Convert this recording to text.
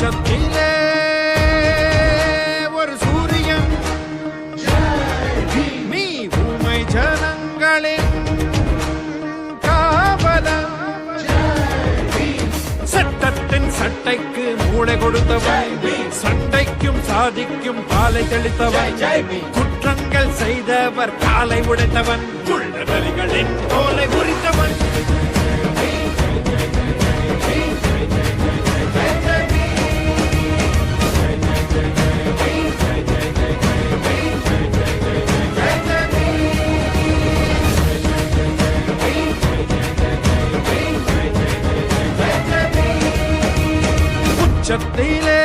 உச்சத்திலே ஒரு சூரியன் நீ ஊமை ஜனங்களின் காவலன் சட்டத்தின் சட்டைக்கு மூளை கொடுத்தவன் சண்டைக்கும் சாதிக்கும் பாலை தெளித்தவன் குற்றங்கள் செய்தவர் காலை உடைத்தவன் குள்ளவரிகளின் தோலை உரித்தவன் உச்சத்திலே